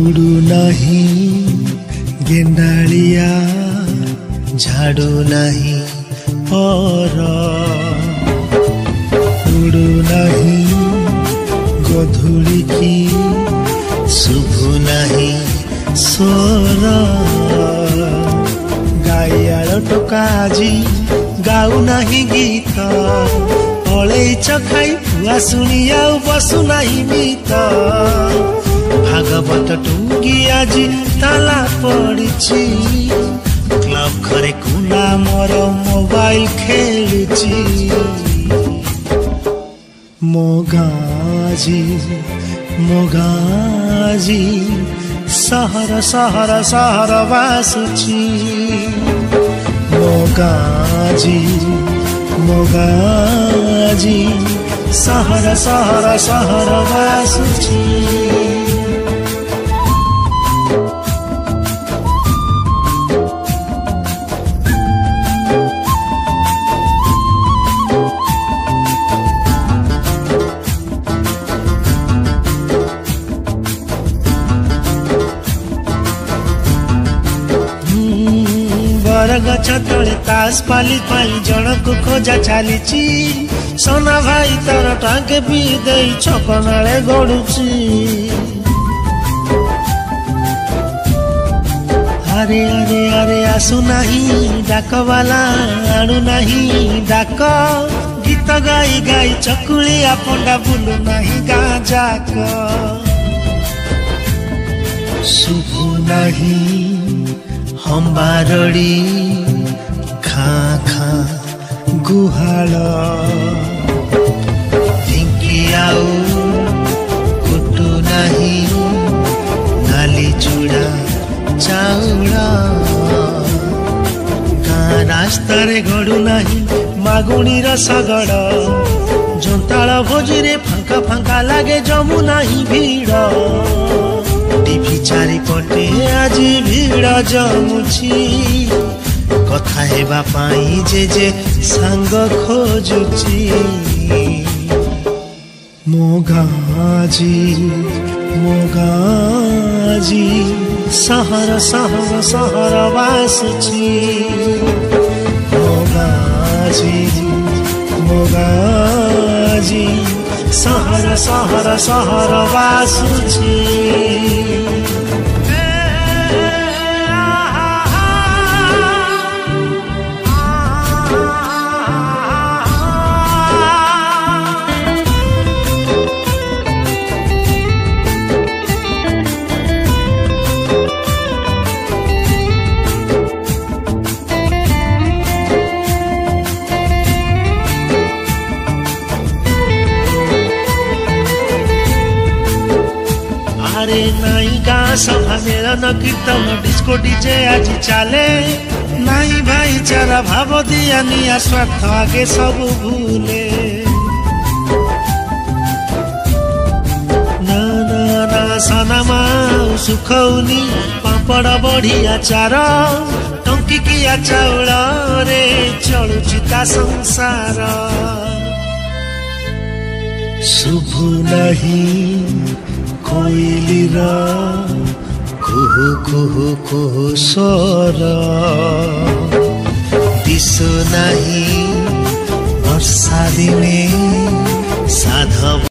उड़ू नहीं गेंडालिया झाड़ू नहीं पर उड़ू नहीं गधूली की शुभु नहीं स्वर गाइयाल टोका जी गाऊ नहीं गीत पलैच खाई पुआ शुणी आउ बसु नहीं मित भागवत टुंगी आज ताला पड़ी क्लब घरे कुला मोर मोबाइल खेलुची मोगाजी मोगाजी सहर सहर सहर बासुची मोगाजी मोगाजी सहर सहर सहर बासुची गछ तले तास पाली पाई जनक खोजा चली सोना भाई तार टांगे पी दे छपनाले गड़ुची अरे अरे अरे आसु नहीं डाक वाला आणु नहीं डाक गीत गाई गाई चकुलिया पंडा बुलु नहीं गाँ जाक शुभु नहीं हम्बारड़ी खा खा गुहाल ढिंकी आउ कुटु नहीं नाली चूड़ा चाउल गाँ रास्ता रे गड़ू नहीं मागुणी रसगड़ जोताल भोजी रे फांका फांका लागे जमु नहीं भीड़ टीवी चारिपटे आज भीड़ जमुची कथा हेबा पाई जे सांग खोजुची मोगाजी मोगाजी सहर सहर सहर बासुची मोगाजी मोगाजी सहर सहर सहर बासुची अरे नाई गाँ सभा मेलन कीर्तन डिस्को डीजे आज चले नाई भाईचारा भाव दिया निया स्वार्थ आगे सब भूले ना ना ना सना माऊ सुखौनी पापड़ बढ़िया चार टंकी किया चाउल रे चलुची ता संसार शुभु नहीं कोइलीर कुहु कुहु कुहु स्वर दिशु नहीं वर्षा दिने